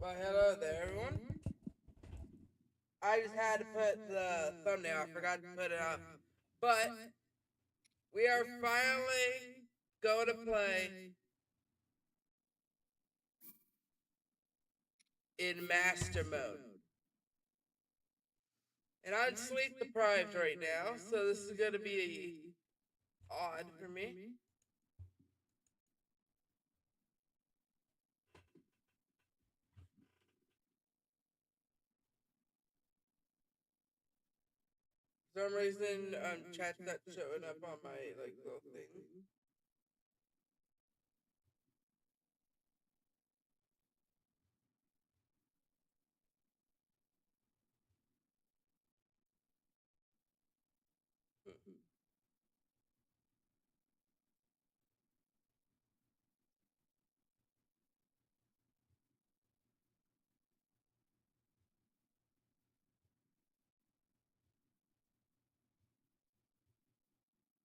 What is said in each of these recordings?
Well, hello there, everyone. I just had to put the thumbnail. I forgot to put it up. But we are finally going to play in master mode. And I'm sleep deprived right now, so this is going to be odd for me. For some reason, chat's not showing up on my little thing.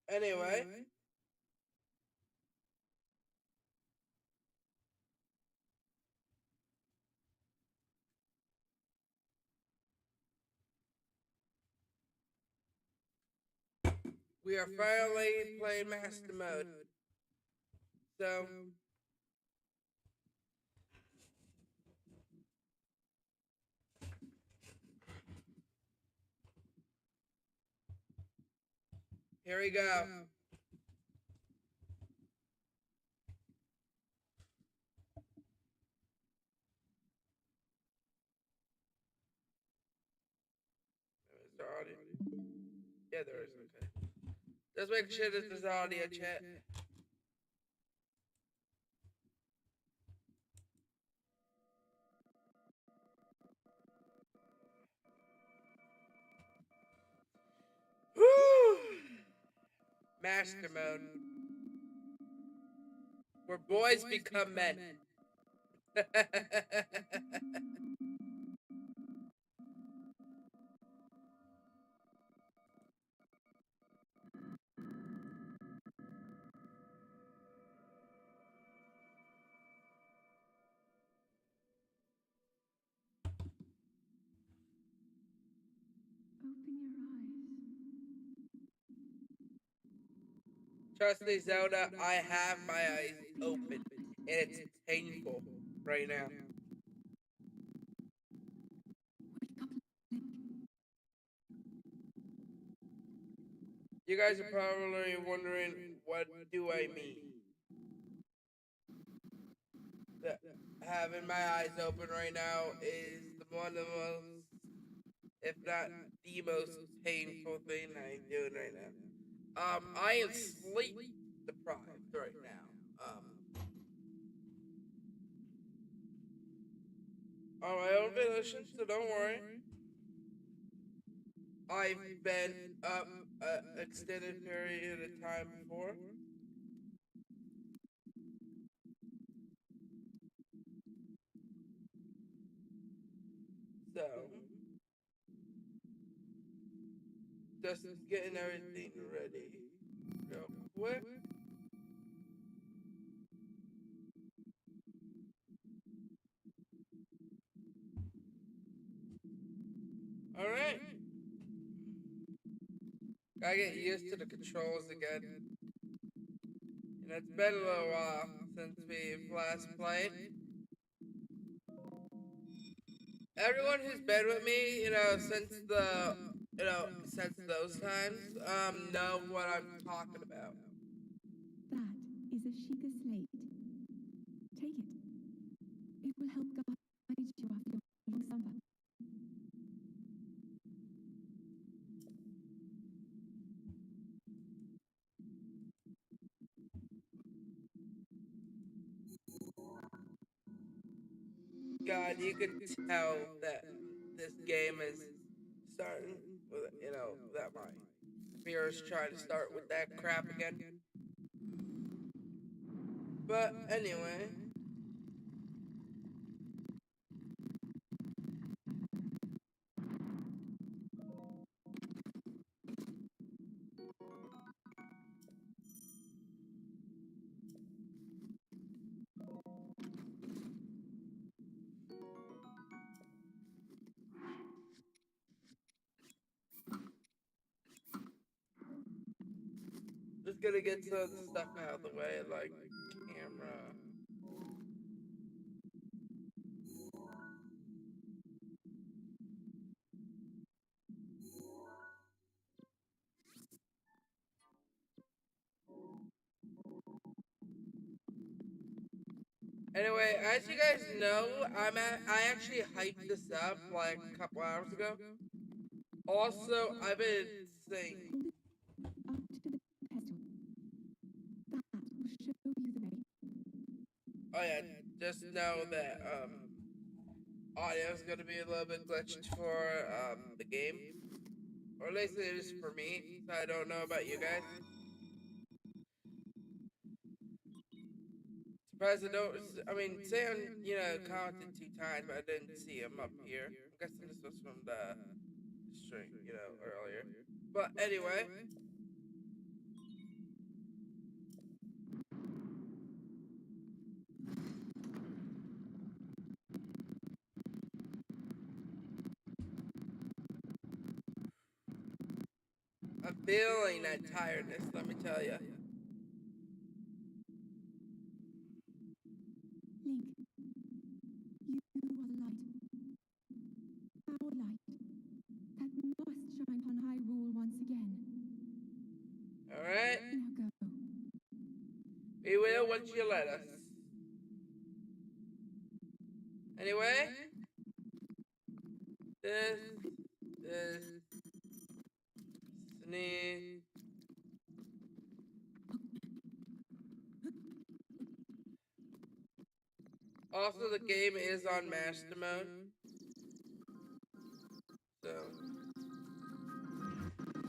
Anyway, we are finally playing master mode. So here we go. Is there audio? Yeah, there is. Okay. Just make sure that there's audio, chat. Woo! Master mode. Where boys become men. Trust me, Zelda, I have my eyes open. And it's painful right now. You guys are probably wondering, what do I mean? That having my eyes open right now is one of the most, if not the most painful thing I'm doing right now. I am sleep deprived right now. On my own volition, so don't worry. I've been up an extended period of time before. So, just getting everything ready real quick. Alright. Gotta get used to the controls again. You know, it's been a little while since we've last played. Everyone who's been with me, since those times, know what I'm talking about. That is a Sheikah slate. Take it. It will help guide you after your long summer. God, you can tell that this game is starting with, that my computer's trying to start with that crap again. But anyway. gonna get some of the stuff out of the way, like camera. Anyway, as you guys know, I actually hyped this up like a couple hours ago. Also, I've been saying, Hold it up to the pedestal. That will show you the way. oh yeah, just know that audio is gonna be a little bit glitched for the game, or at least it is for me. So I don't know about you guys. Surprised I don't. I mean, Sam, commented 2 times, but I didn't see him up here. I'm guessing this was from the stream, earlier. But anyway, I'm feeling that tiredness. Let me tell you. Link, you are the light. Our light. That must shine upon Hyrule once again. All right, Now go. we will once you let us. Anyway, this is sneeze. Also, the game is on master mode, so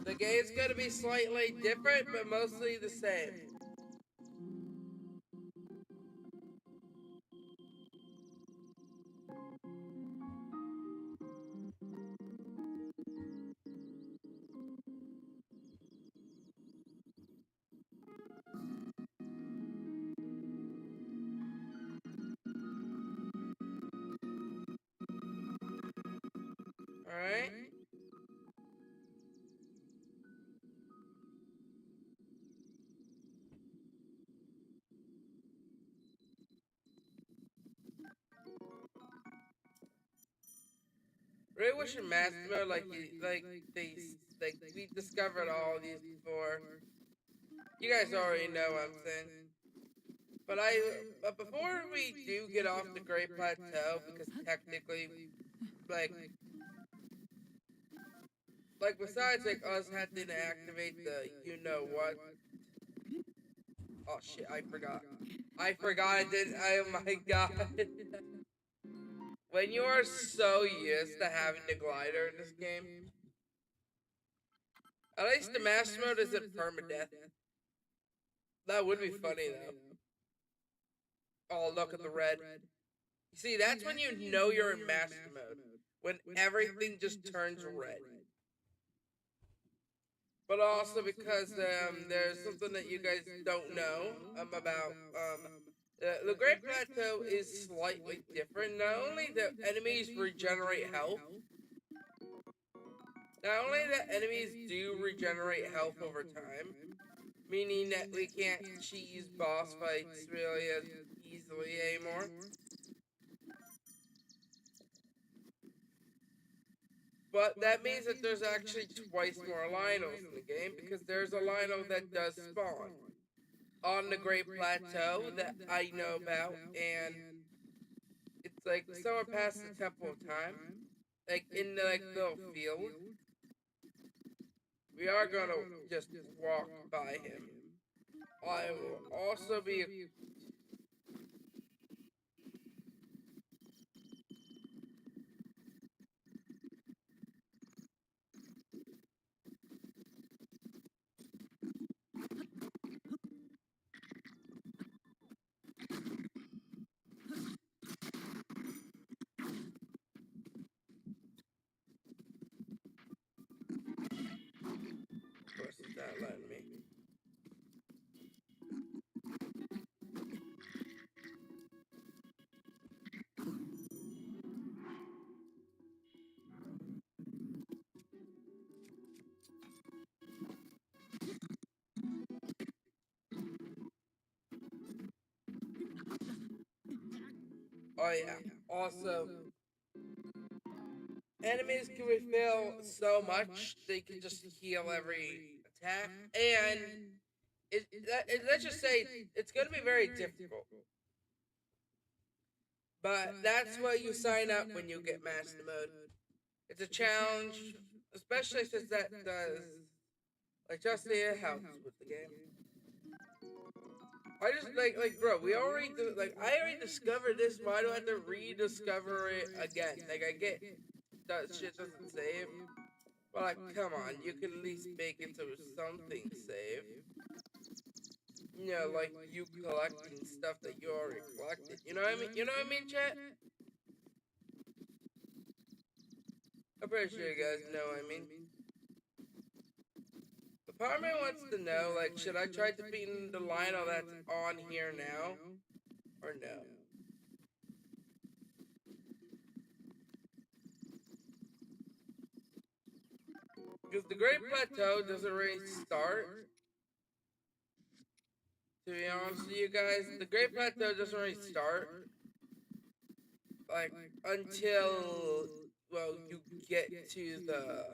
the game's gonna be slightly different, but mostly the same. All right. Really wish in master mode we discovered all these before. You guys already know what I'm saying. But before we do get off the Great Plateau, because technically, like besides like us having to activate the you know what. Oh shit! I forgot. I forgot. I did. Oh my god. When you are so used to having the glider in this game, at least the master mode isn't permadeath. That would be funny though. Oh, look at the red. You see, that's when you know you're in master mode. When everything just turns red. But also because there's something that you guys don't know about the Great Plateau is slightly different. Not only the enemies regenerate health, do regenerate health over time, meaning that we can't cheese boss fights really as easily anymore. But that means that there's actually twice more Lionels in the game, because there's a Lionel that does spawn on the Great Plateau that I know about, and it's like somewhere past the Temple of Time, like in the little field. We are gonna just walk by him. I will also be. Of course, it's not letting me. Oh yeah. Also, enemies can refill so much they can just heal every attack, and let's just say it's going to be very difficult. But that's why you sign up when you get master mode. It's a challenge, especially since that does like just it helps with the game. I just bro, we already I already discovered this. Why do I have to rediscover it again? Like I get that shit doesn't save, but like come on, you can at least make it so something save. You know, like you collecting stuff that you already collected. You know what I mean? You know what I mean, chat? I'm pretty sure you guys know what I mean. The part of me wants to know, like, should I try defeating the Lionel that's on here now, or no? Because the Great Plateau doesn't really start. To be honest with you guys, the Great Plateau doesn't really start like until you get to the.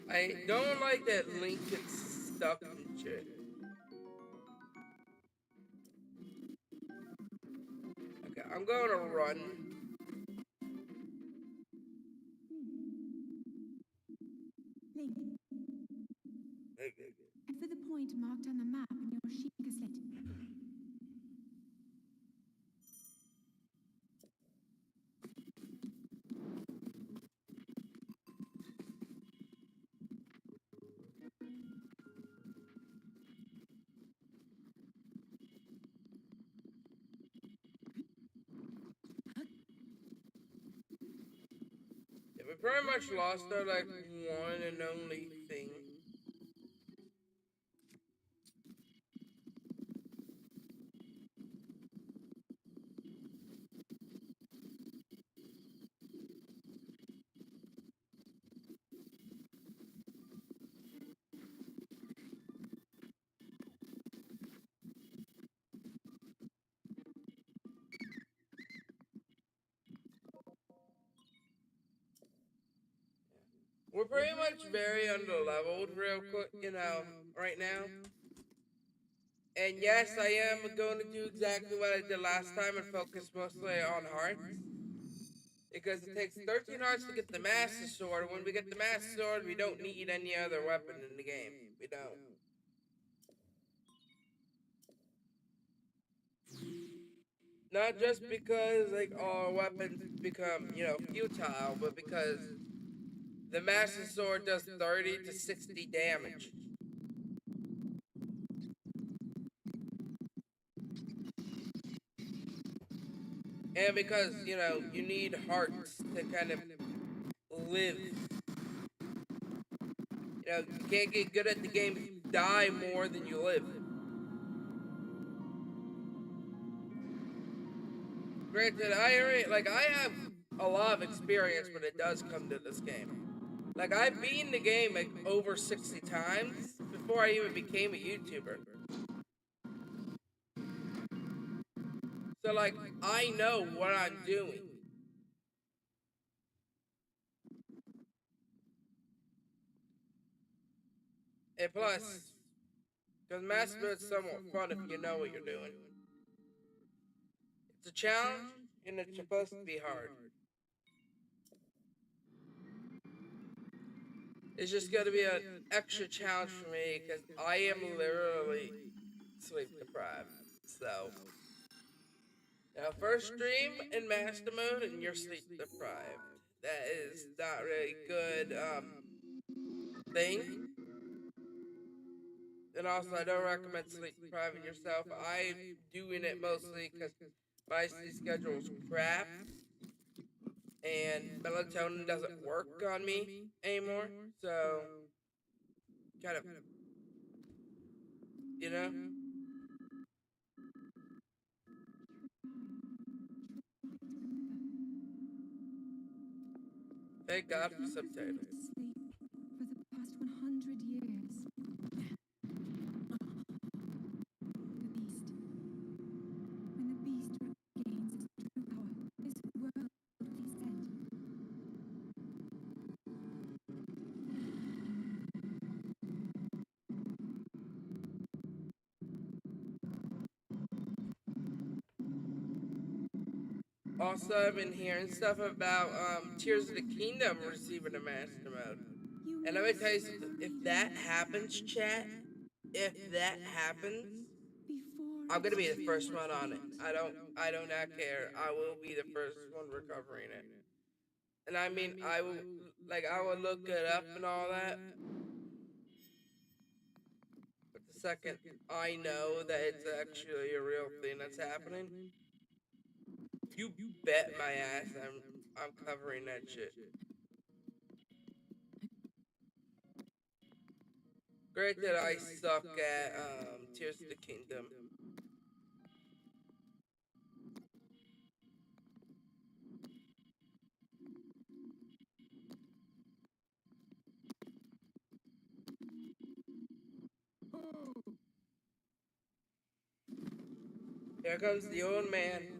I don't like that Link gets stuck and shit. Okay, I'm going to run. Link, Okay. head for the point marked on the map in your Sheikah slate. Yeah, we pretty much lost our like one and only thing. We're pretty much very under leveled, real quick, right now. And yes, I am going to do exactly what I did last time and focus mostly on hearts. Because it takes 13 hearts to get the Master Sword. When we get the Master Sword, we don't need any other weapon in the game. We don't. Not just because, like, all weapons become, futile, but because the Master Sword does 30 to 60 damage. And because, you need hearts to kind of live. You can't get good at the game if you die more than you live. Granted, I have a lot of experience when it does come to this game. Like, I've beaten the game like over 60 times before I even became a YouTuber. So, like, I know what I'm doing. And plus, because Mass Mode's somewhat fun if you know what you're doing. It's a challenge, and it's supposed to be hard. It's just going to be an extra challenge for me because I am literally sleep deprived. So, first stream in Master Mode and you're sleep deprived. That is not really good thing. And also, I don't recommend sleep depriving yourself. I'm doing it mostly because my sleep schedule is crap and melatonin doesn't work on me anymore. So, kind of, you know? Thank God for subtitles. Sleep for the past 100 years. The beast. When the beast regains its true power, this world will be set. Also, I've been hearing stuff about Tears of the Kingdom receiving a master mode. And let me tell you something, if that happens, chat, if that happens, I'm gonna be the first one on it. I do not care. I will be the first one recovering it. And I mean, I will look it up and all that. But the second I know that it's actually a real thing that's happening, you bet my ass I'm covering that shit. Granted, I suck at Tears of the Kingdom. Here comes the old man.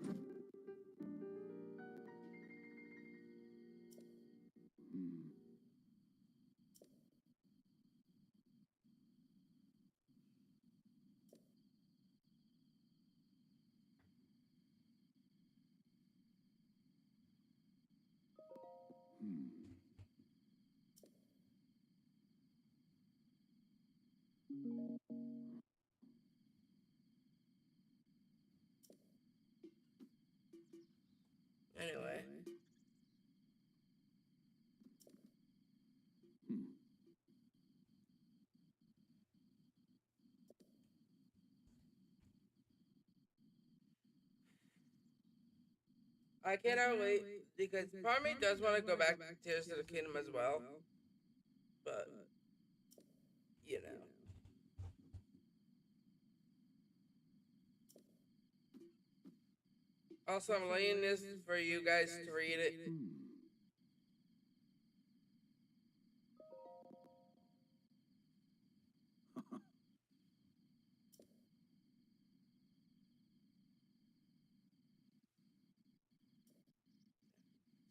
Anyway. I cannot wait because part of me does want to go back to Tears of the Kingdom as well. But, you know. Also, I'm laying this for you guys to read it.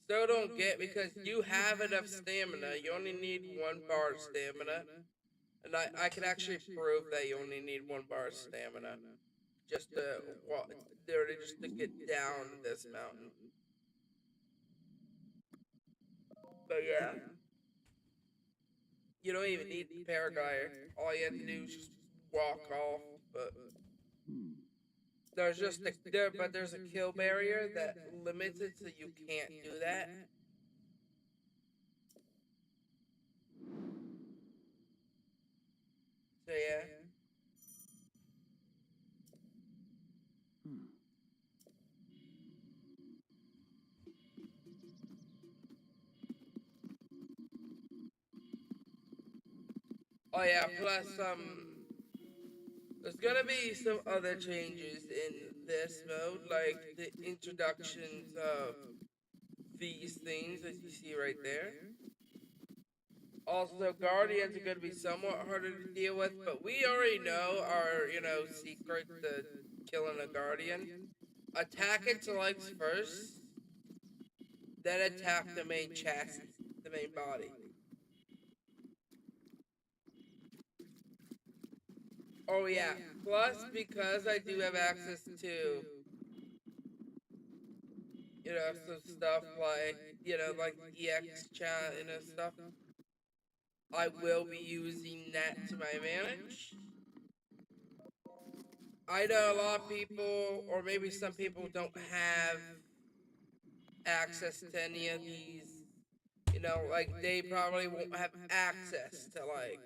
Still don't get because you have enough stamina. You only need 1 bar of stamina. And I can actually prove that you only need 1 bar of stamina. Just to walk, literally just to get down this mountain. But yeah. You don't even need the paraglider. All you have to do is just walk off. But there's a kill barrier that limits it so you can't do that. So yeah. Oh yeah, plus there's gonna be some other changes in this mode, like the introductions of these things as you see right there. Also, guardians are gonna be somewhat harder to deal with, but we already know our, secret to killing a guardian. Attack its legs first, then attack the main chassis, the main body. Oh yeah. Plus, because I do have access to, some stuff like, like the EX chat, stuff, I will be using that to my advantage. I know a lot of people, or maybe some people, don't have access to any of these. Like they probably won't have access to like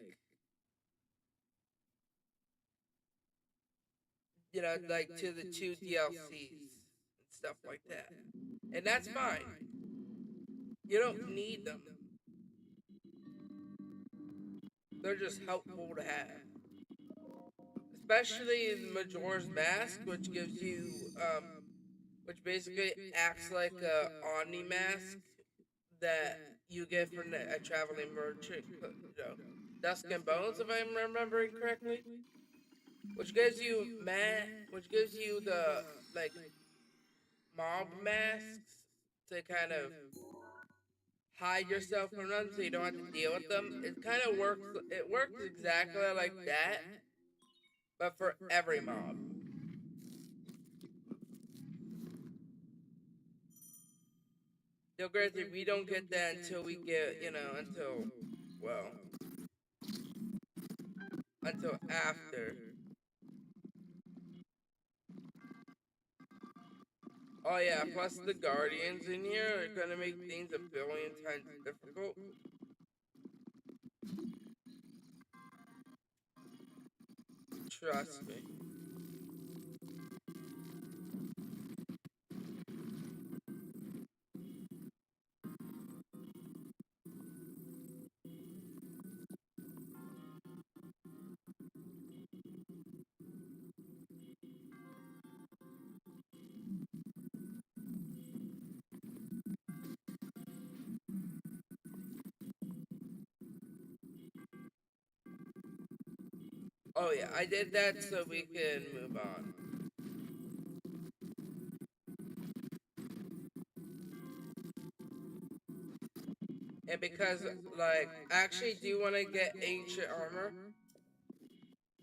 to the two DLCs and stuff like that. And that's fine. You don't need them. They're just helpful to have. Especially the Majora's Mask, which gives you, which basically acts like a Omni mask that you get from a traveling merchant, Dusk and Bones, if I'm remembering correctly, which gives you the like mob masks to kind of hide yourself from them, so you don't have to deal with them. It kind of works. It works exactly like that, but for every mob. Granted, we don't get that until we get, well, until after. Oh yeah, plus the guardians in here are gonna make things a billion times difficult. Trust me. Oh yeah, I did that so we can move on. And because, like, I actually do want to get ancient armor,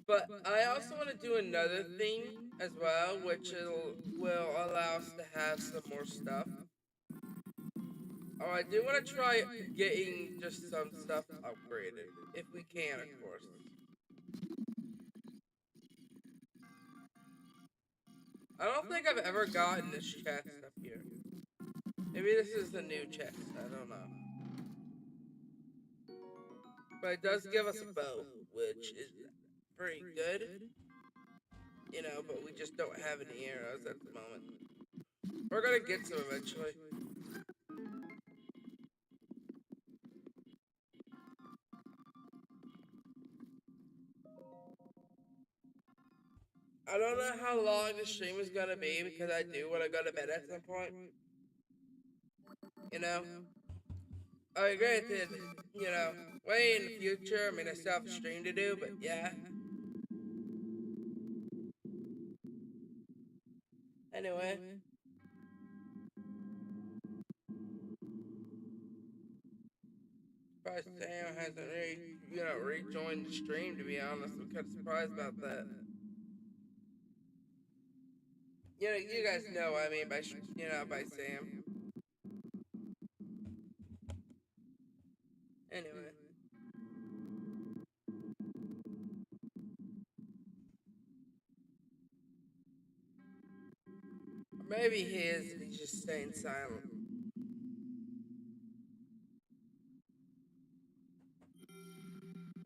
but I also want to do another thing as well, which will allow us to have some more stuff. Oh, I do want to try getting just some stuff upgraded, if we can, of course. I don't think I've ever gotten this chest up here. Maybe this is the new chest, I don't know. But it does give us a bow, which is pretty good. But we just don't have any arrows at the moment. We're gonna get some eventually. I don't know how long the stream is gonna be because I do want to go to bed at some point. You know? Granted, you know, way in the future, I mean, I still have a stream to do, but yeah. Anyway. Surprised Sam hasn't rejoined the stream, to be honest. I'm kind of surprised about that. You guys know what I mean by, by Sam. Anyway. Maybe he is, and he's just staying silent.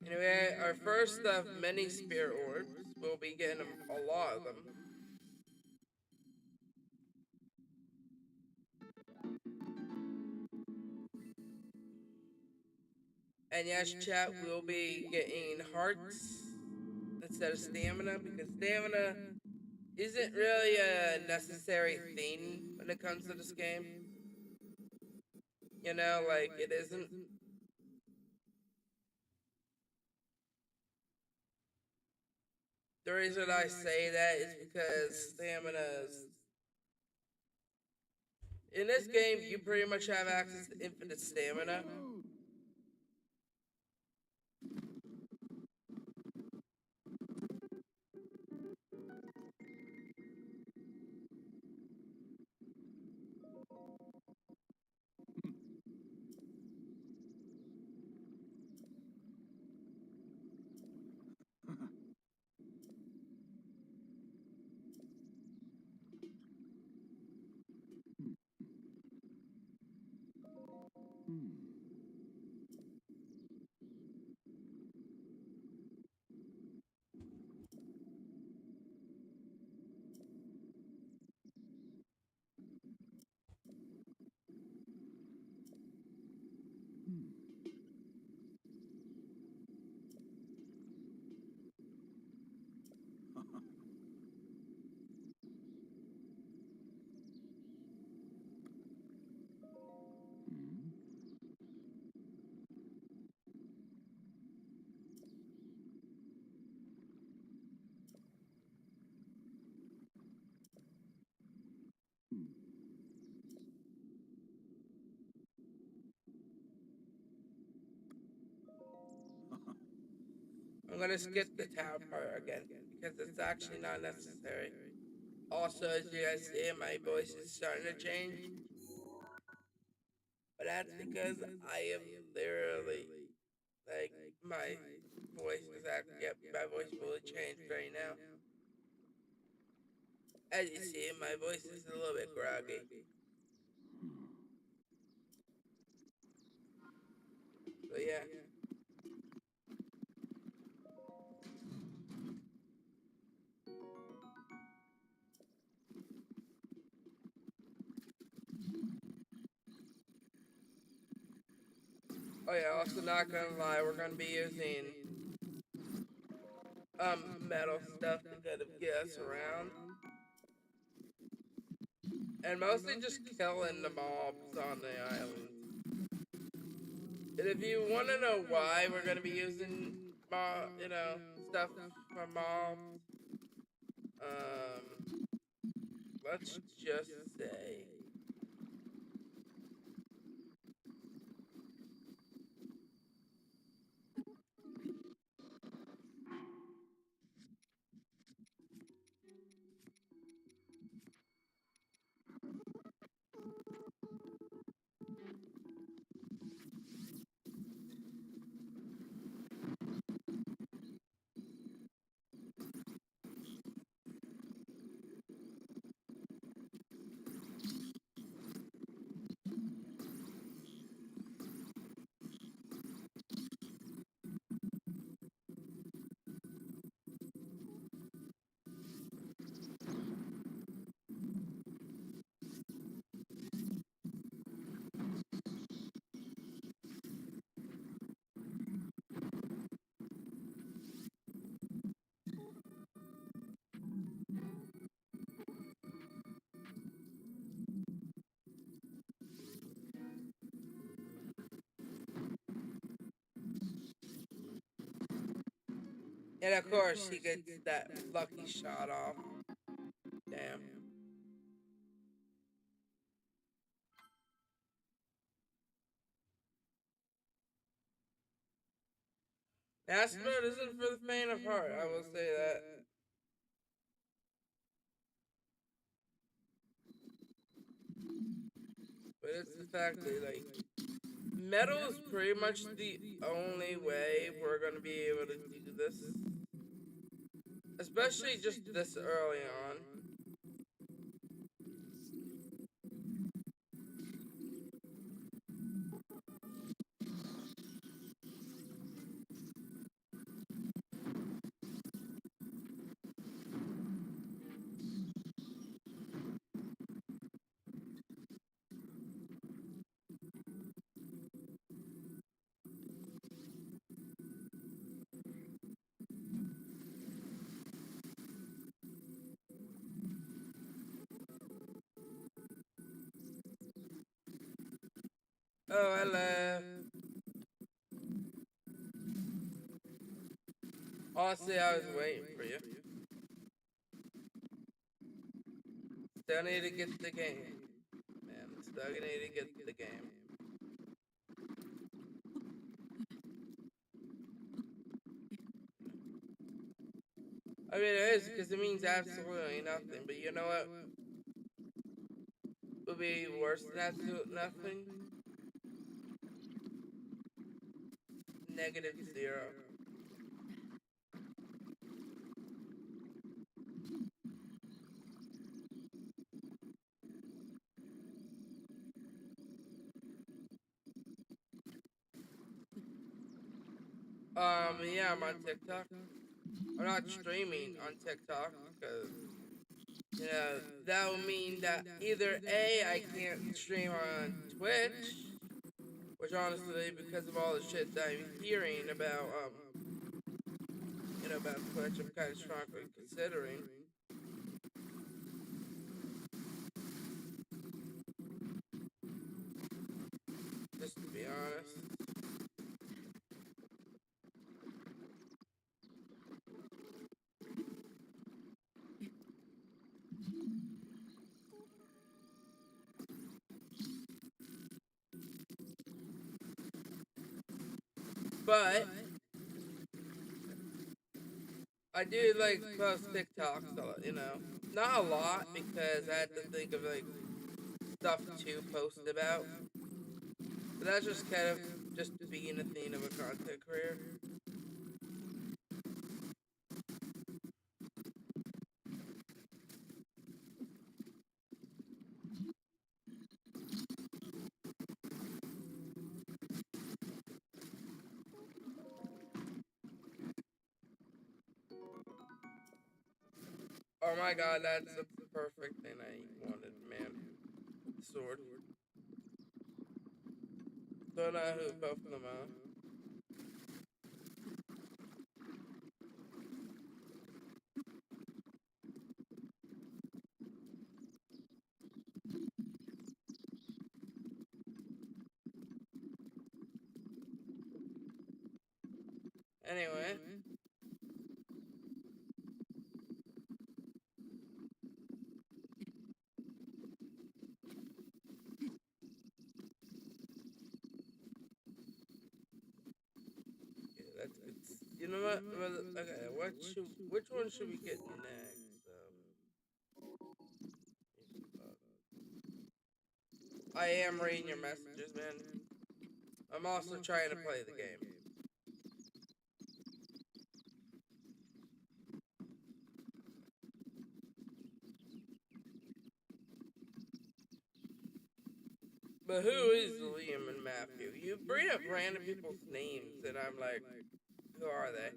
Anyway, our first of many spirit orbs. We'll be getting a lot of them. And yes, chat will be getting hearts instead of stamina because stamina isn't really a necessary thing when it comes to this game. You know, like it isn't. The reason I say that is because stamina in this game, you pretty much have access to infinite stamina. I'm gonna skip the town part again because it's actually not necessary. Also, as you guys see, my voice is starting to change, but that's because I am literally like my voice is actually my voice fully changed right now. As you see, my voice is a little bit groggy. So yeah. Oh yeah. Also, not gonna lie, we're gonna be using metal stuff to kind of get us around, and mostly just killing the mobs on the island. And if you want to know why we're gonna be using stuff from mobs, um, let's just say. And of course, he gets that lucky shot off. Damn. Astronaut isn't for the faint of heart, I will say that. But it's the fact that, like, metal is pretty much the only way we're gonna be able to do this. Especially just this early on. Oh, I left. Honestly, I was waiting for you. Still need to get the game. Man, still need to get the game. I mean, it is because it means absolutely nothing. But you know what would be worse than absolute nothing? -0. Yeah, I'm on TikTok. I'm not streaming on TikTok because that would mean that either A, I can't stream on Twitch, which honestly, because of all the shit that I'm hearing about Twitch, I'm kind of strongly considering. Just to be honest. But I do like post TikToks, not a lot because I had to think of like stuff to post about. But that's just kind of just being a thing of a content career. Oh my god, that's the perfect thing I wanted, man. Sword. Don't know who both of them are. Anyway, yeah, that's good. You know what? Okay, which one should we get next? I am reading your messages, man. I'm also trying to play the game. But who is Liam and Matthew? You bring up random people's names, and I'm like, who are they?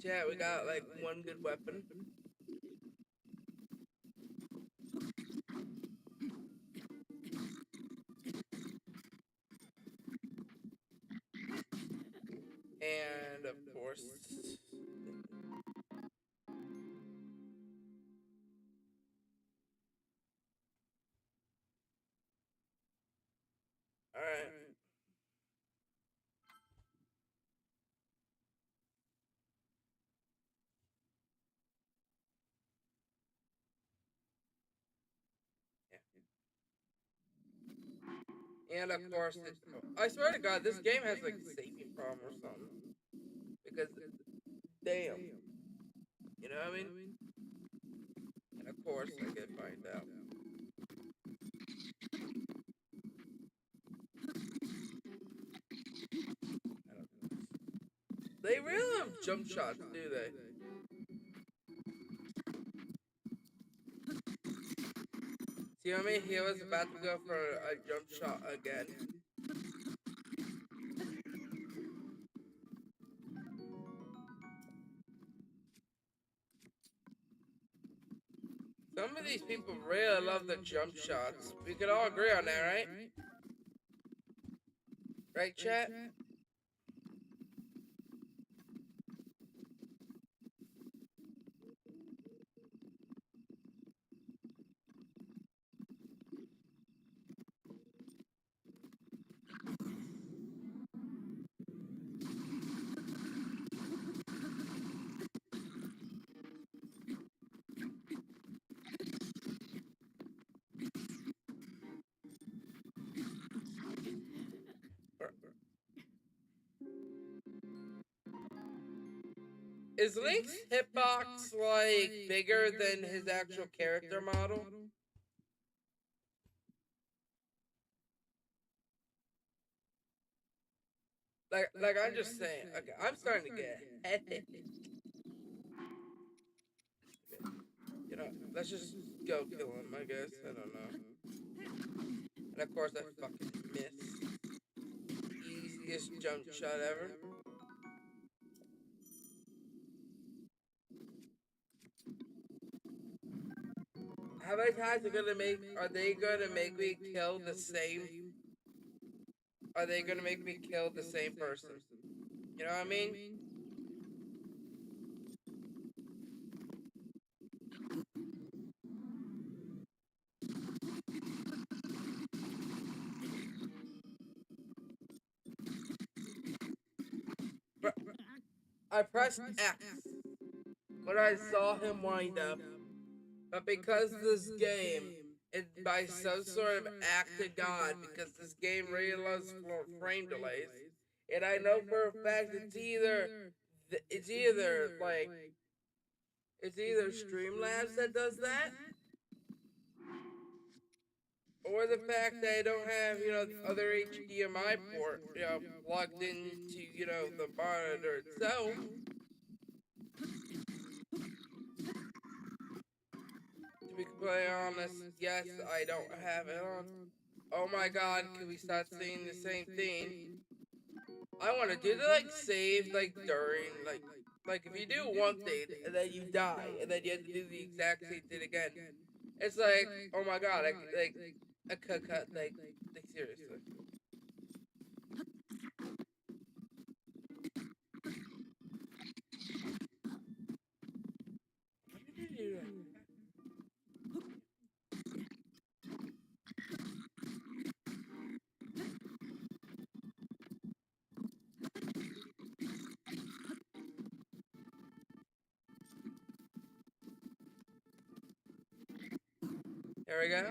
Chat, we got like one good weapon. And of course, And of course, I swear to God, this game has like a saving problem or something. Because, damn, you know what I mean? And of course, I get find out. I don't know. They really have jump shots, do they? See what I mean? He was about to go for a jump shot again. Some of these people really love the jump shots. We could all agree on that, right? Right, chat? Is Link's hitbox like bigger than his actual character model? Like I'm just saying. Okay, I'm starting to get a headache. You know, let's just go kill him. I guess I don't know. And of course, I fucking miss. Easiest jump shot ever. How many times are gonna make? Are they gonna make me kill the same? Are they gonna make me kill the same person? You know what I mean? I pressed X when I saw him wind up, but because this game is by some sort of act of God, because this game really loves frame delays, and I know for a fact it's either Streamlabs that does that, or the fact that I don't have the other HDMI port plugged into the monitor itself. To be completely honest, yes, I don't have it on. Oh my God, can we start seeing the same thing? I want to do the save during like if you do one thing and then you die and then you have to do the exact same thing again. It's like, oh my God, I could cut like seriously. What did you do? There we go.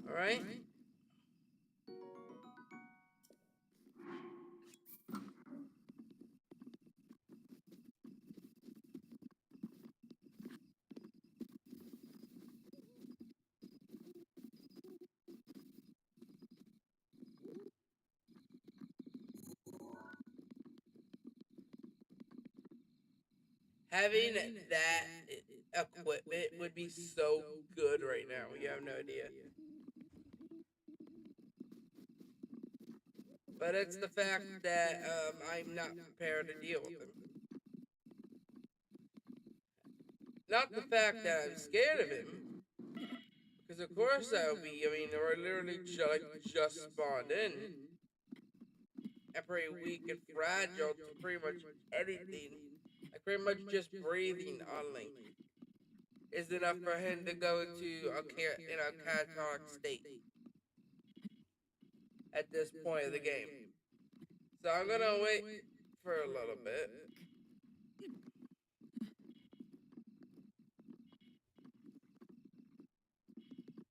All right. Having that equipment would be so good right now. You have no idea. But it's the fact that I'm not prepared to deal with him. Not the fact that I'm scared of him, because of course I will be. I mean, we're literally just spawned in, and pretty weak and fragile to pretty much anything. Like pretty much just breathing on Link. is enough for him to go into a catatonic state at this point of the game. So I'm gonna wait for a little bit.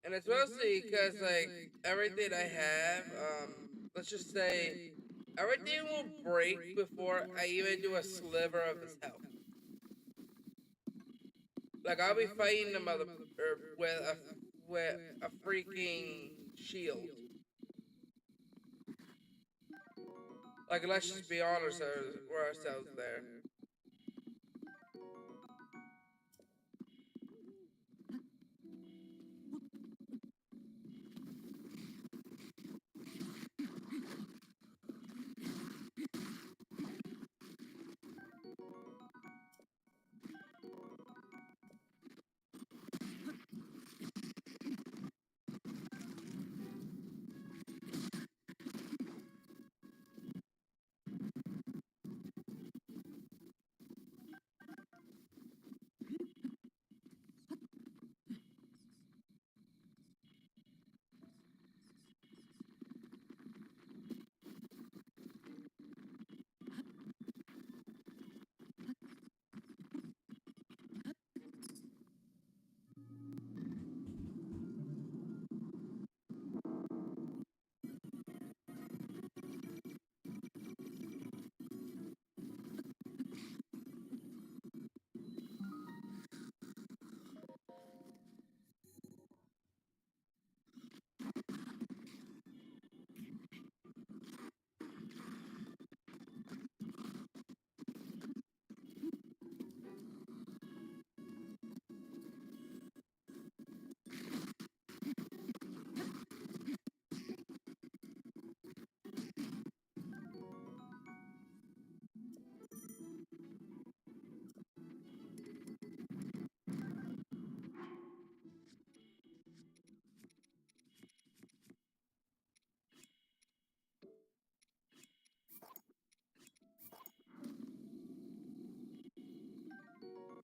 And it's mostly because, like, everything I have, let's just say, everything will break before I even do a sliver of his health. Like, I'll be fighting the mother with a freaking shield. Like, let's just be honest with ourselves there.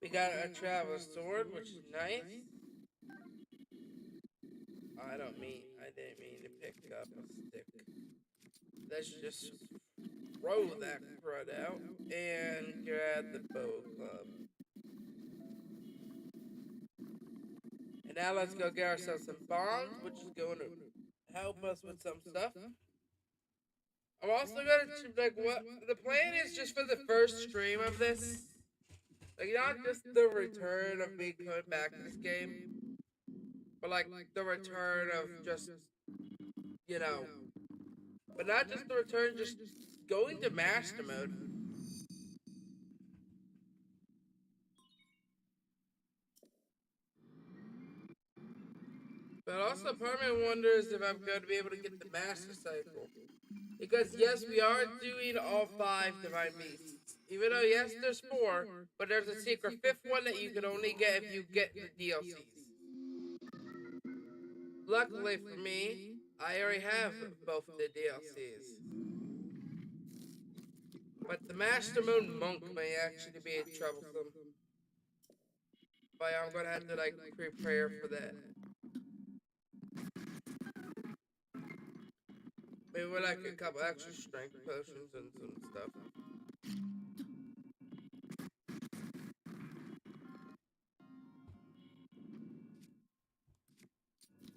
We got a travel sword, which is nice. I didn't mean to pick up a stick. Let's just throw that crud out and grab the bow club. And now let's go get ourselves some bombs, which is going to help us with some stuff. I'm also gonna like what the plan is just for the first stream of this, like not just the return of me coming back to this game, but like the return of just you know, but not just the return, just going to master mode. But also, part of me wonders if I'm going to be able to get the master cycle. Because yes, we are doing all 5 divine beasts. Even though yes, there's 4, but there's a secret 5th one that you can only get if you get the DLCs. Luckily for me, I already have both the DLCs. But the Master Moon Monk may actually be troublesome. But I'm gonna have to like prepare for that. Maybe with like a couple extra strength potions and some stuff.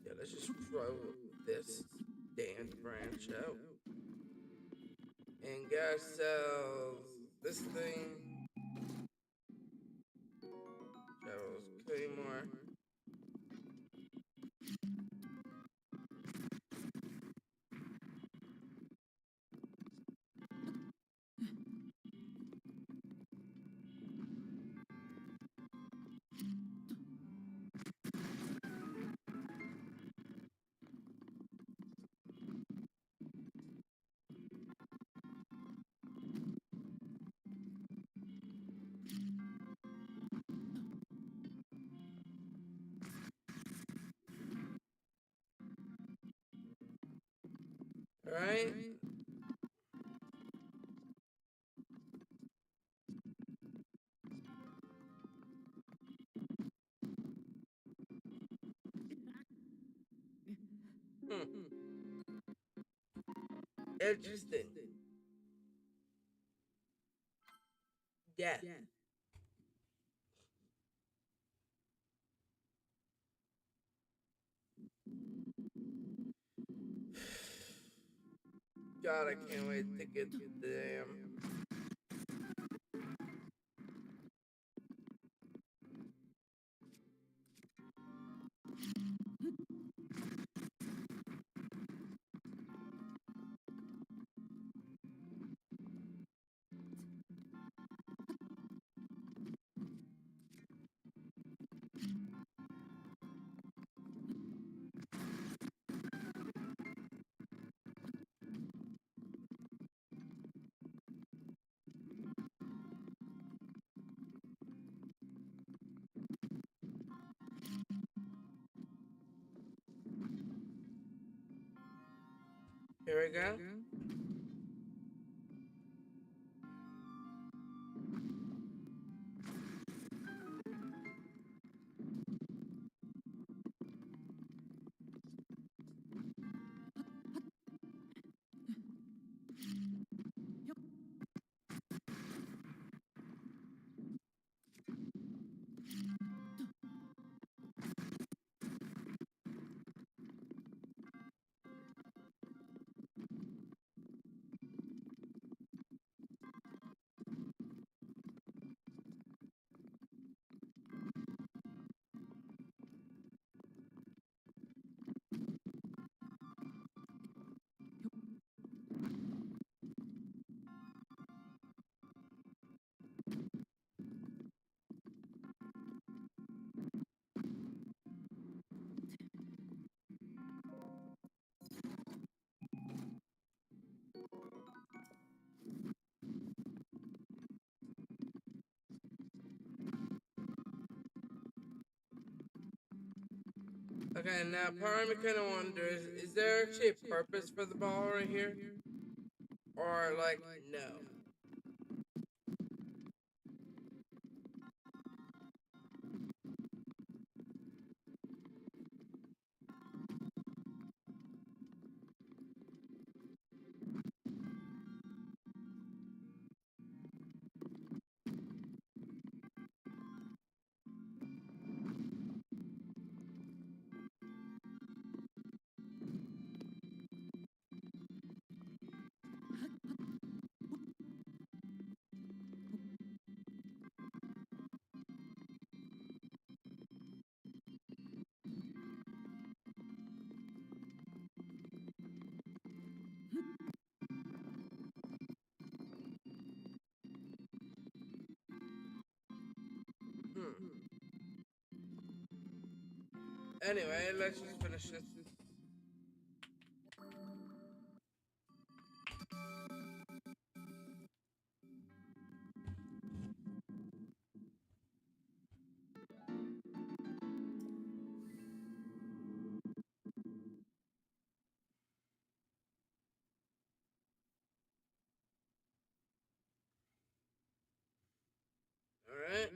Yeah, let's just throw this damned branch out. And get ourselves this thing. Charles Claymore. Alright? Hmm. Interesting. Death. God, I can't wait to get the damn. Here we go. Okay, now part of me kind of wonders, is there actually a purpose for the ball right here? Or, like, no? Hmm. Anyway, let's just finish this. Alright.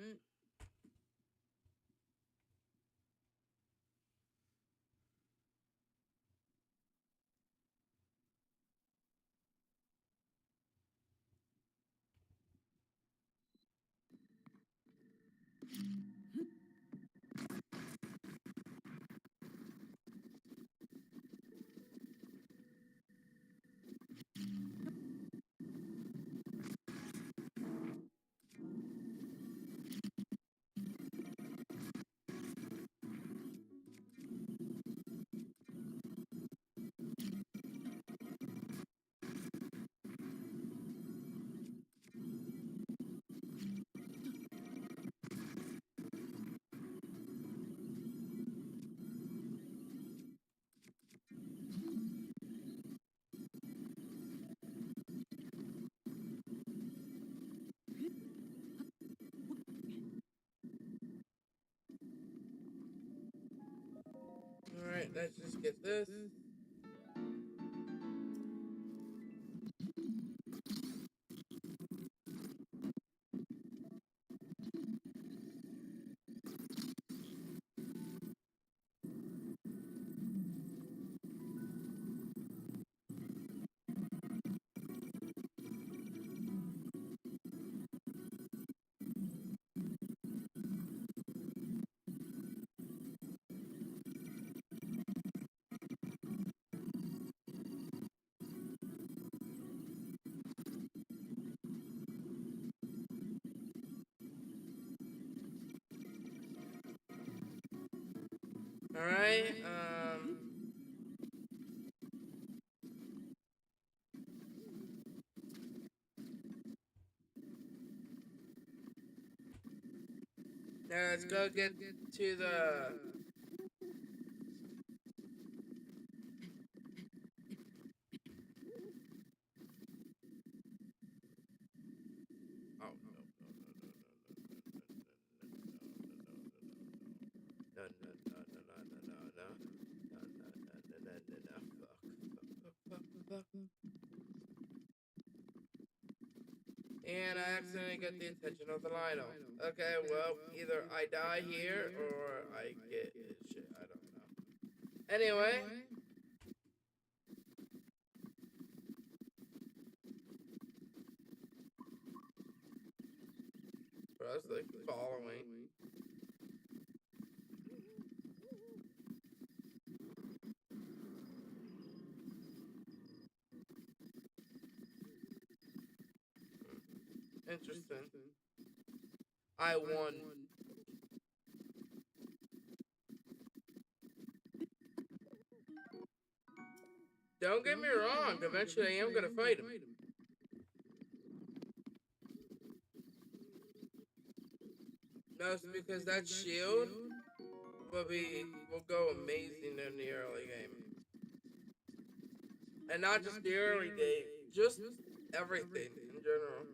Alright, let's just get this. All right. Now let's go get to the. Oh no no no no no no no no no no no no no no no no fuck. And I accidentally get the attention of the Lino. Okay, well, either I die here or I get his shit. I don't know. Anyway, but I was like following. Interesting. I won. Don't get me wrong. Eventually, I am gonna fight him. No, it's because that shield will go amazing in the early game, and not just the early game, just everything in general.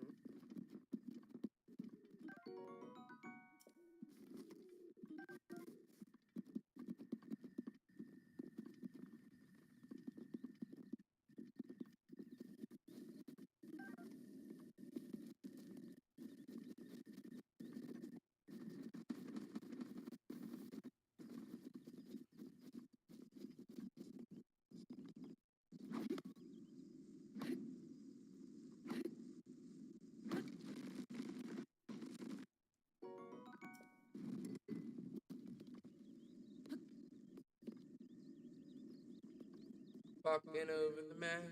Walking over the map,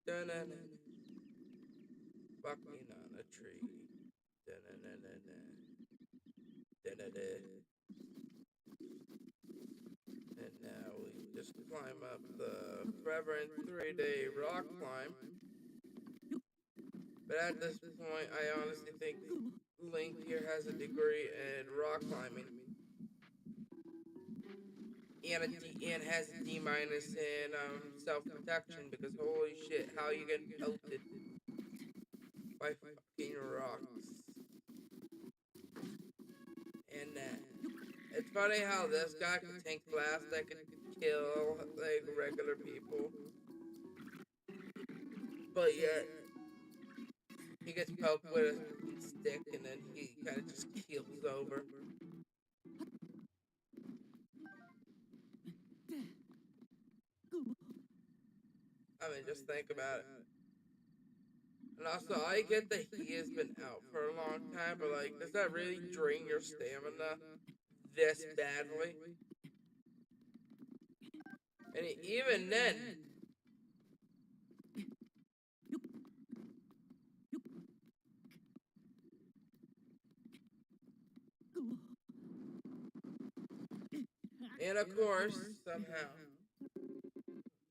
da na na na. Walking on a tree, da na na na na, da na da. And now we just climb up the forever and 3-day rock climb. But at this point, I honestly think Link here has a degree in rock climbing. And has a D minus in self protection because holy shit, how you get pelted by fucking rocks. And it's funny how this guy could tank blast that could kill like regular people, but yet he gets poked with a stick and then he kind of just keels over. I mean, just think about it. And also, I get that he has been out for a long time, but like, does that really drain your stamina this badly? And even then, and of course, somehow,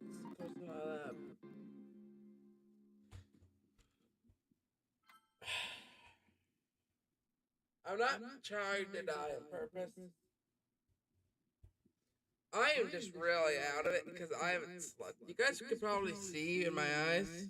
this goes up. I'm not trying to die on purpose. I am just really out of it because I haven't slept. You guys could probably see in my eyes.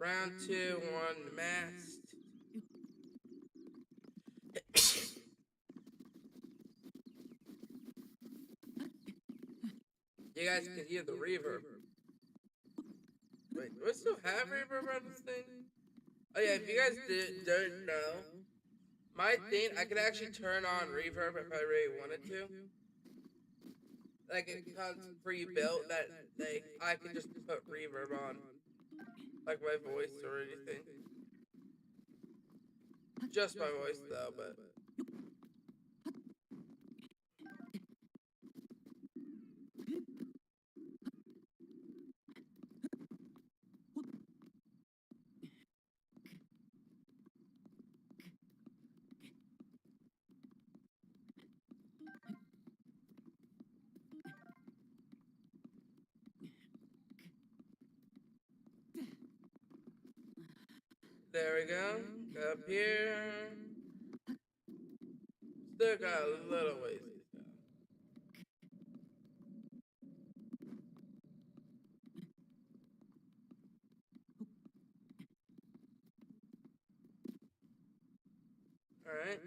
Round 2 on Mast. You guys can hear the reverb. Wait, do I still have reverb on this thing? Oh yeah, if you guys don't know, my thing, I could actually turn on reverb if I really wanted to. Like it comes pre-built that I can just put reverb on, like my voice or anything. Just my voice though, but there we go. Go up here. Still got a little ways to go. Alright.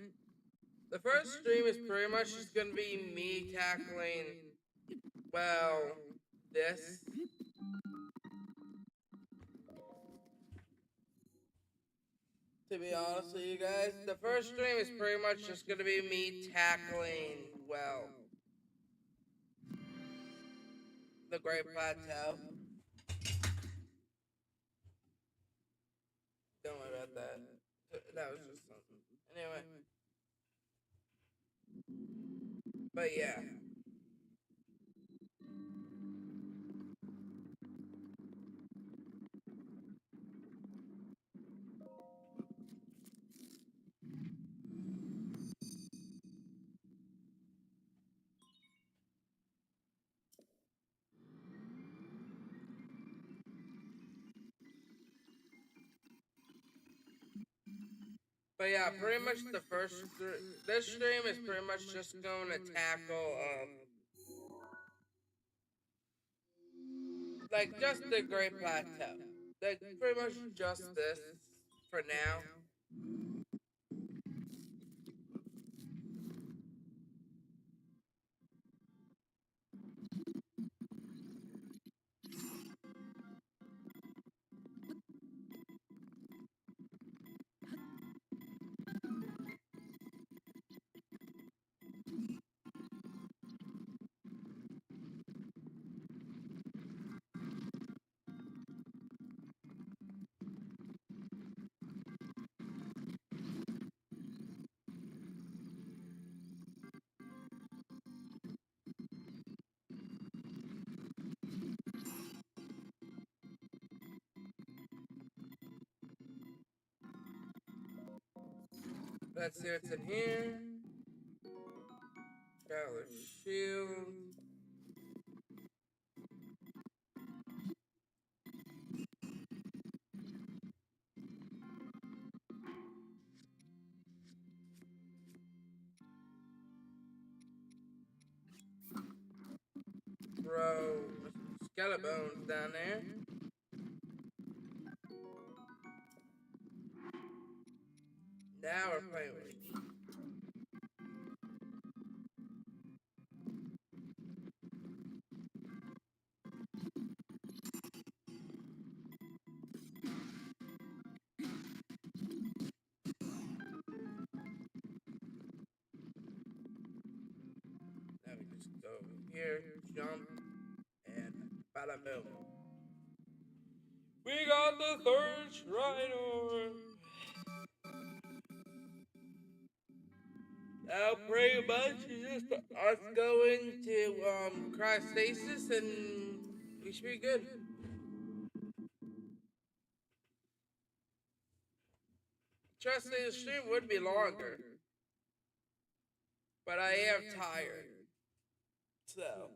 The first stream is pretty much just gonna be me tackling, well, this. To be honest with you guys, the first stream is pretty much just gonna be me tackling, well, the Great Plateau. Don't worry about that. That was just something. Anyway. But yeah. But yeah, pretty much the first this stream is pretty much just going to tackle like just the Great Plateau. Like pretty much just this for now. Let's see what's in here. Scarlet Shield. Bro, skelebones down there. Now we're playing with it. Now we just go over here, jump, and bada boom. We got the third Strider. Now pretty much it's just us going to cryostasis and we should be good. Trust me, the stream would be longer, but I am tired. So.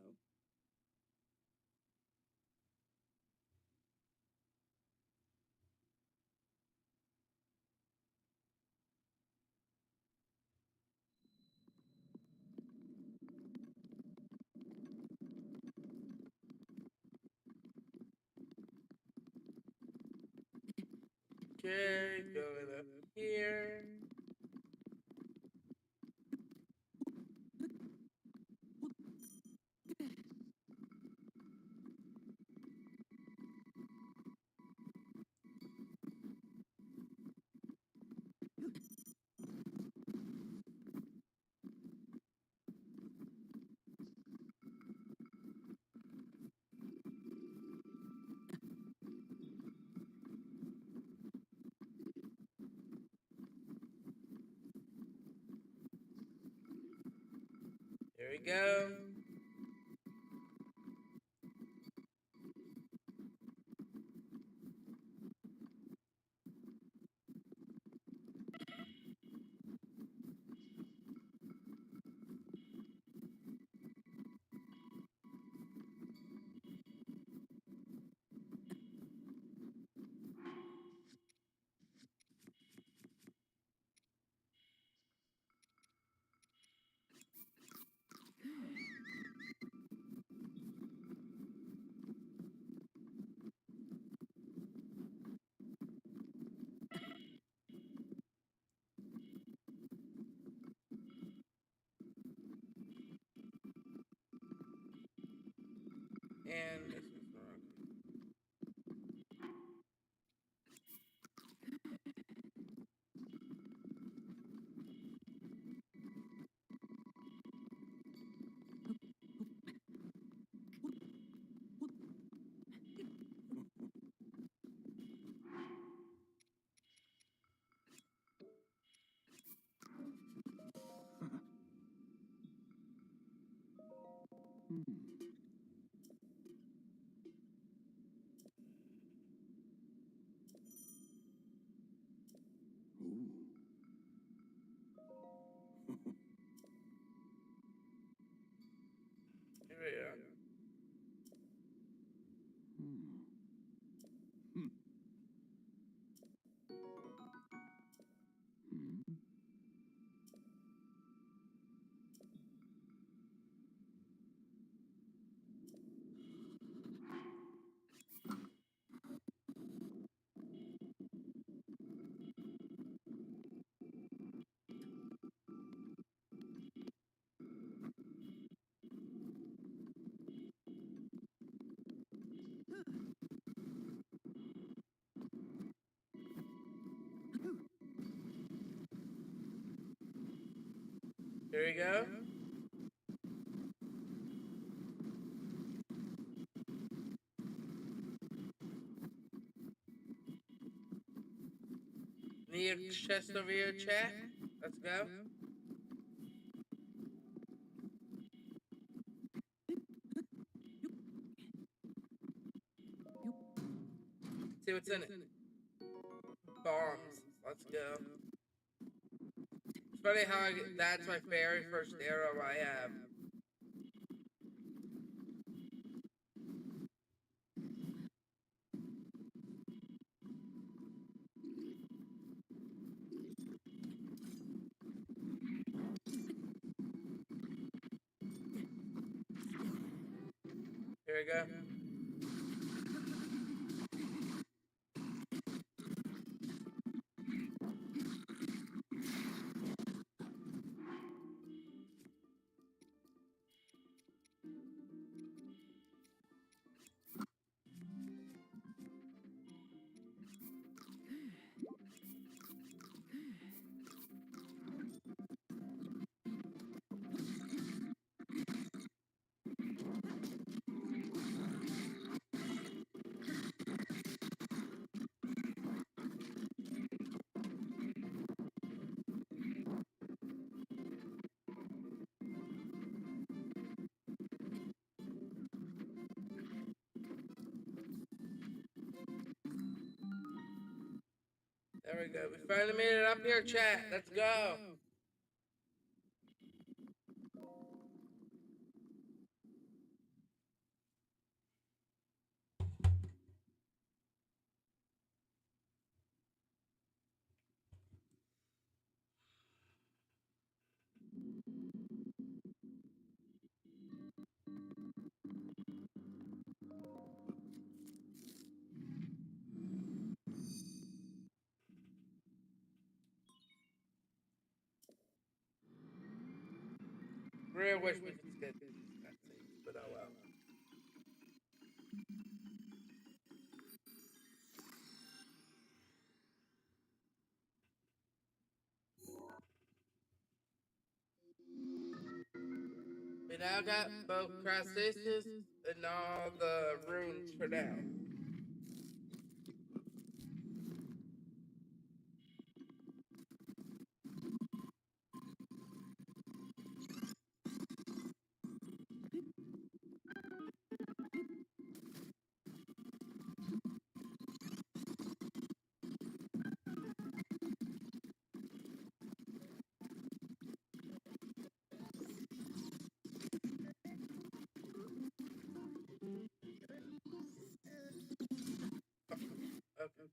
Okay, going up here. There we go. And this is wrong. Here we go. Here we go. Need a chest over here, chat. Let's go. See what's in it. Bombs. Let's go. It's funny how that's my very first arrow I have. Here we go. There we go. We finally made it up here, chat. Let's go. really wish we could skip these cutscenes, but oh well. We now got both crustaceans and all the runes for now. Okay.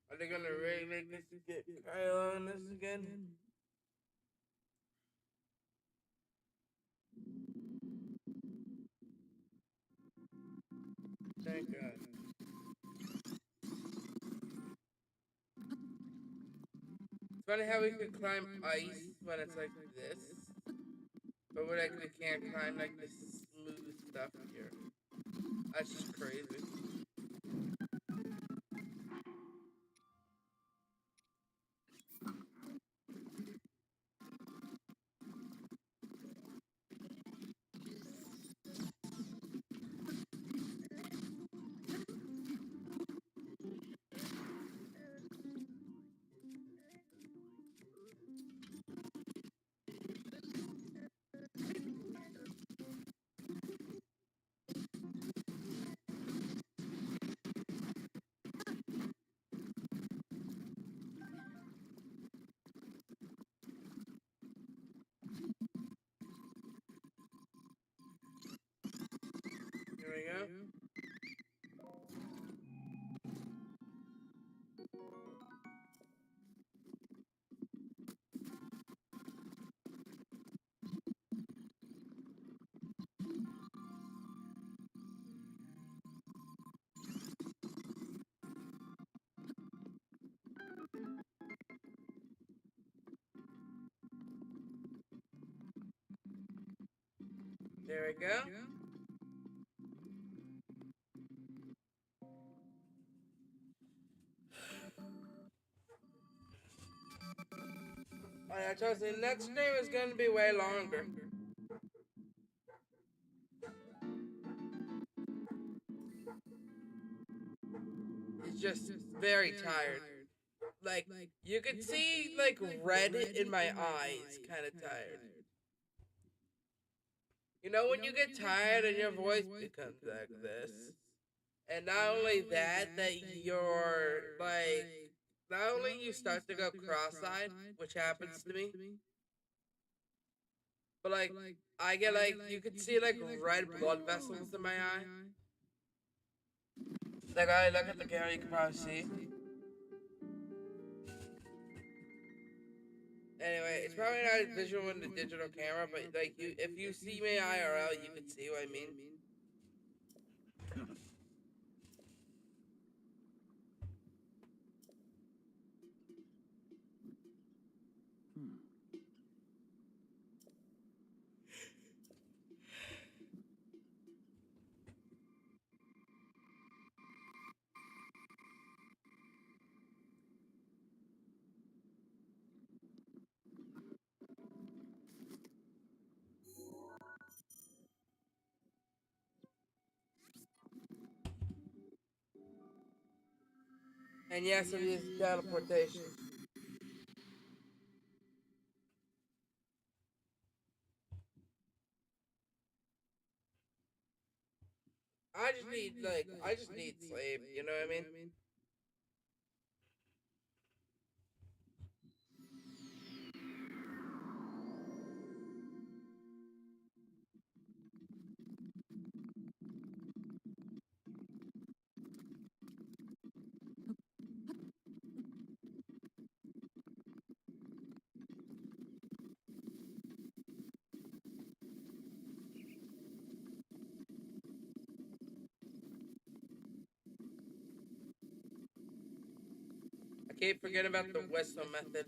Are they gonna really make us get Kyle on this again? Thank God. It's funny how we could climb ice when it's like this, but we like we can't climb like this smooth stuff here. That's just crazy. Here we go. There we go. Alright, trust me, the next stream is gonna be way longer. He's just very tired. Like, you could see, like, red in my eyes, kind of tired. You know when you get tired and your voice becomes like this? And not only that, that you're, like, not only you start to go cross-eyed, which happens to me, but, like, I get, like, you could see, like, red blood vessels in my eye. Like, I look at the camera, you can probably see. Anyway, it's probably not as visual in the digital camera, but like if you see me IRL, you can see what I mean. And yes, it is teleportation. I just need sleep. You know what I mean? Keep forgetting about the whistle method.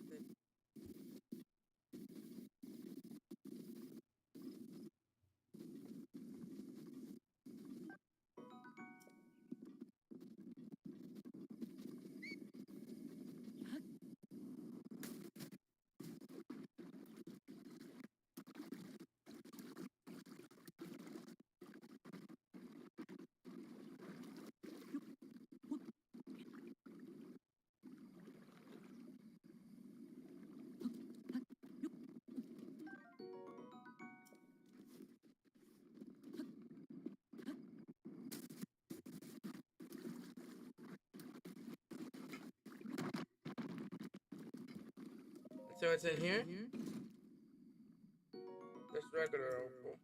So it's in here? This regular opal.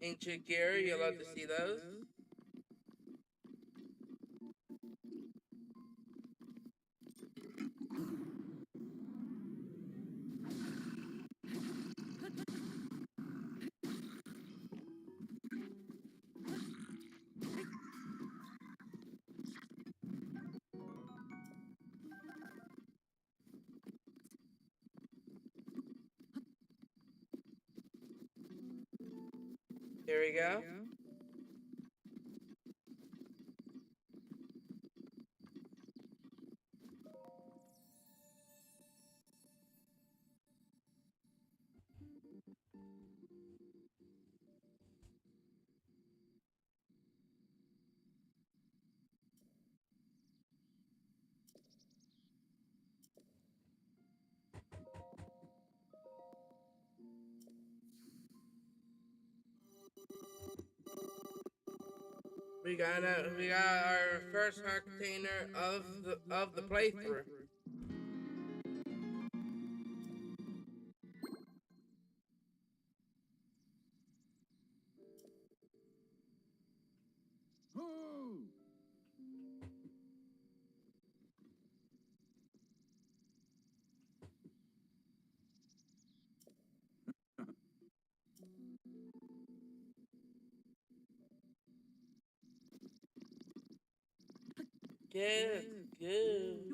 Ancient gear, you'll love to see those. Here we go. We got our first heart container of the playthrough. Good, good.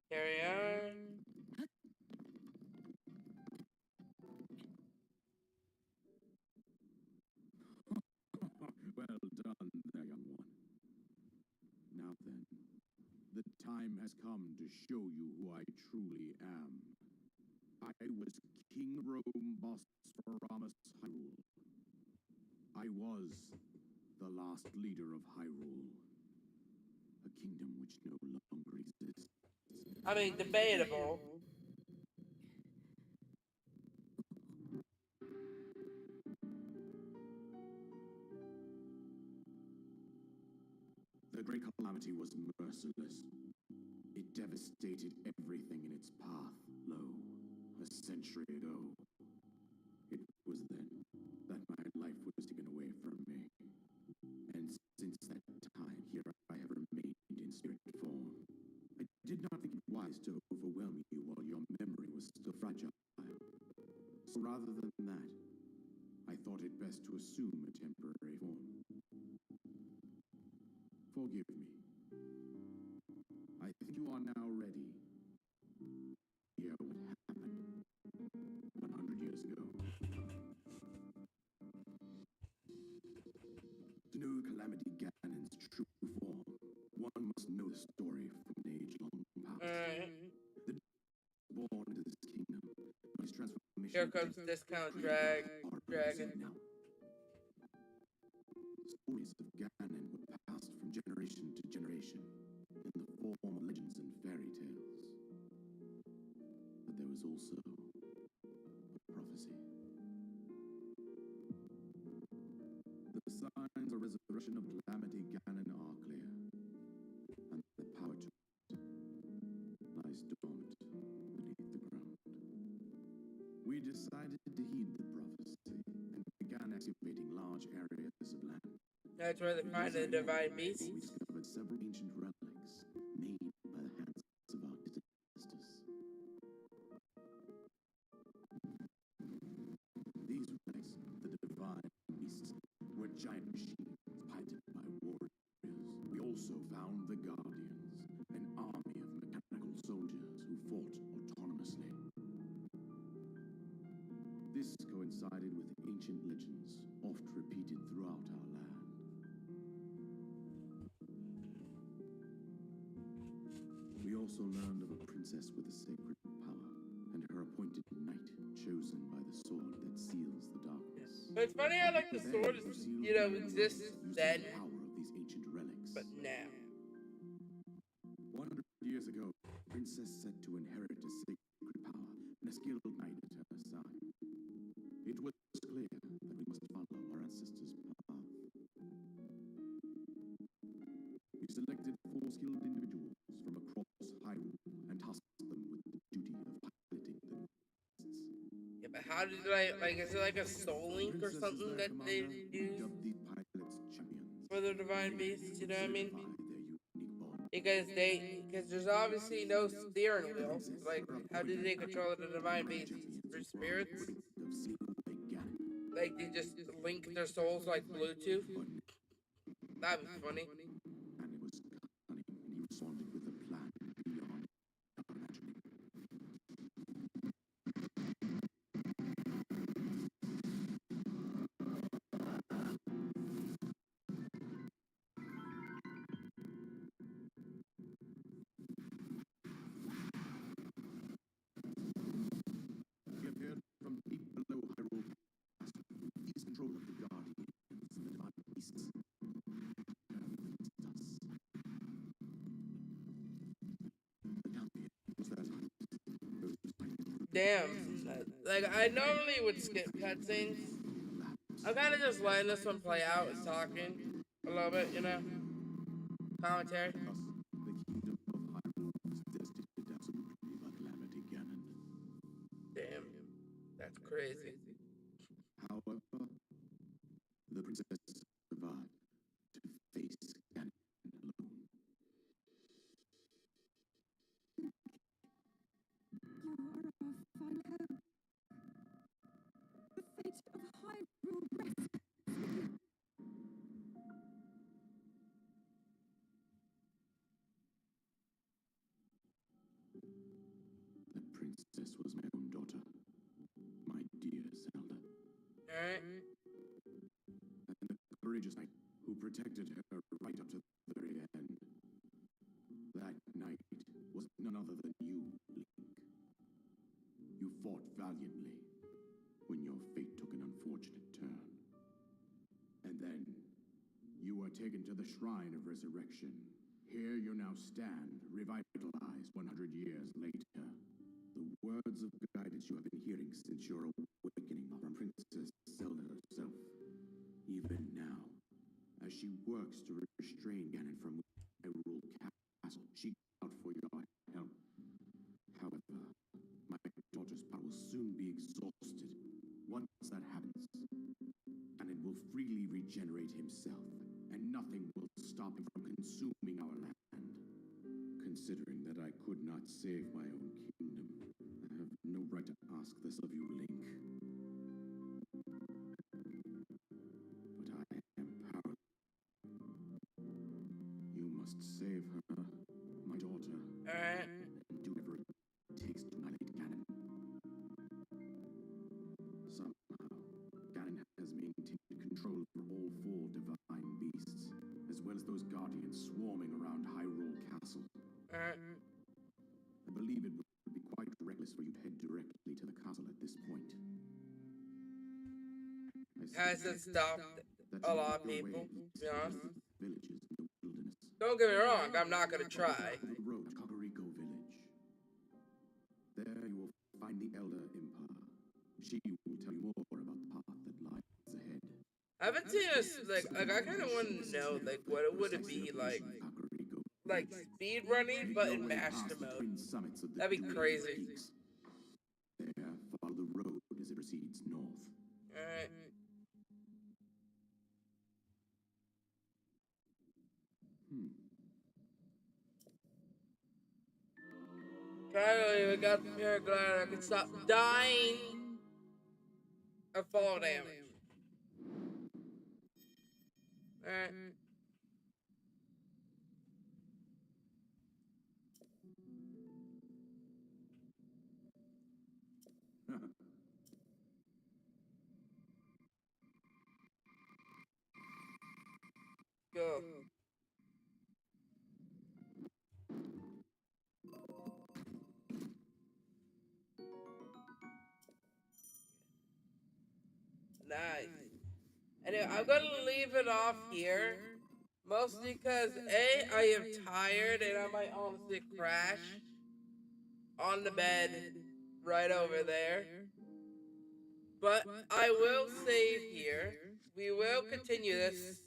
Carry on. Well done there, young one. Now then, the time has come to show you who I truly am. I was King Rome Bosphoramus Hyrule. I was the last leader of Hyrule, a kingdom which no longer exists. I mean, debatable. The Great Calamity was merciless. It devastated everything in its path, lo, a century ago. It was then that my life was taken away from me. And since that time, here I have remained in spirit form. I did not think it wise to overwhelm you while your memory was still fragile. So rather than that, I thought it best to assume a temporary form. Forgive me. I think you are now ready. Hear what happened 100 years ago. To know Calamity Ganon's true form, one must know the story from an age long past. The born into this kingdom, but his transformation. Here comes discount dragon. Now. Stories of Ganon were passed from generation to generation in the form of legends and fairy tales. also a prophecy. The signs of resurrection of Calamity Ganon are clear, and the power to it lies dormant beneath the ground. We decided to heed the prophecy and began excavating large areas of land. That's where they find the divine beasts. We discovered several ancient relics made by the hands of our ancestors. These relics, the divine beasts, were giant machines piloted by warriors. We also found the Guardians, an army of mechanical soldiers who fought autonomously. This coincided with ancient legends, oft repeated throughout our land. We also learned of a princess with a sacred power, and her appointed knight, chosen by the sword that seals the darkness. But it's funny how like the sword is, exists then, the power of these ancient relics. but now. 100 years ago, the princess set to inherit a sacred power and a skilled knight at her side. It was clear that we must follow our ancestors' path. We selected 4 skilled individuals from across Hyrule and tasked them with the duty of piloting the beasts. Yeah, but how did is it like a soul link or something that they use Dubbed these pilots champions. for the divine beasts? You know what I mean? By their unique bond. Because there's obviously no steering wheel. Like, how did they control the divine beasts? Through spirits? Like, they just link their souls like Bluetooth? That'd be funny. And it was cunning, and he responded with a plan beyond our imagining. He appeared from deep below Hyrule Castle. He is control of the Guardians and the divine beasts. Damn. Like, I normally would skip cutscenes. I'm kind of just letting this one play out and talking a little bit, commentary. Thus, the kingdom of Hyrule was devastated absolutely by Calamity Ganon. Damn. That's crazy. However, the princess survived to face Ganon alone. You are our final hope. The fate of Hyrule rests with you. That princess was my own daughter, my dear Zelda, Alright. and the courageous knight who protected her right up to the very end. That knight was none other than you, Link. You fought valiantly when your fate took an unfortunate turn. And then you were taken to the Shrine of Resurrection. Here you now stand, revitalized 100 years later. The words of guidance you have been hearing since your awakening from Princess Zelda herself. Even now, as she works to restrain Ganon from Hyrule Castle, she out for your help. However, my daughter's power will soon be exhausted. Once that happens, Ganon will freely regenerate himself, and nothing will stop him from consuming our land. Considering that I could not save my own kingdom, I have no right to ask this of you, Link. But I am powerless. You must save her, my daughter, Alright. and do whatever it takes to annihilate Ganon. Somehow, Ganon has maintained control over all 4 divine beasts, as well as those guardians swarming around Hyrule Castle. Alright. I believe it would be quite reckless for you to head directly to the castle at this point. Has it stopped a lot of people, to be honest? Villages in the wilderness. Don't get me wrong, I'm not gonna try. The road to Kakariko village. There you will find the I haven't seen us like I kind of want to know like what it would it be like speed running but in master mode. That'd be crazy. There, follow the road as it proceeds north. All right. Finally, we got the paraglider. I can stop dying of fall damage. All right. Go. Nice. Anyway, I'm gonna leave it off here. Mostly because A, I am tired and I might honestly crash on the bed right over there. But I will save here. We will continue this.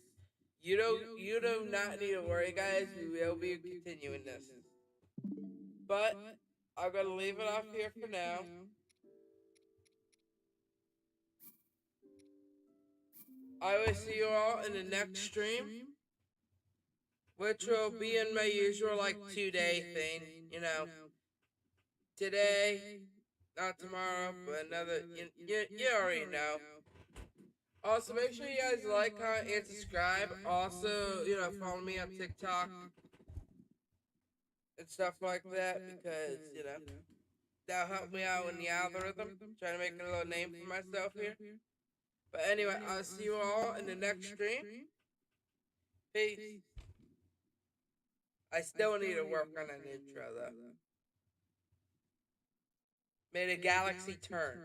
You do not need to worry, guys. We will be continuing this. But I'm gonna leave it off here for now. I will see you all in the next stream, which will be in my usual like 2-day thing. You know, today, not tomorrow, but another. You already know. Also, make sure you guys like, comment, and subscribe. Also, follow me on TikTok and stuff like that because, that'll help me out in the algorithm. Trying to make a little name for myself here. But anyway, I'll see you all in the next stream. Peace. I still need to work on an intro, though. May the galaxy turn.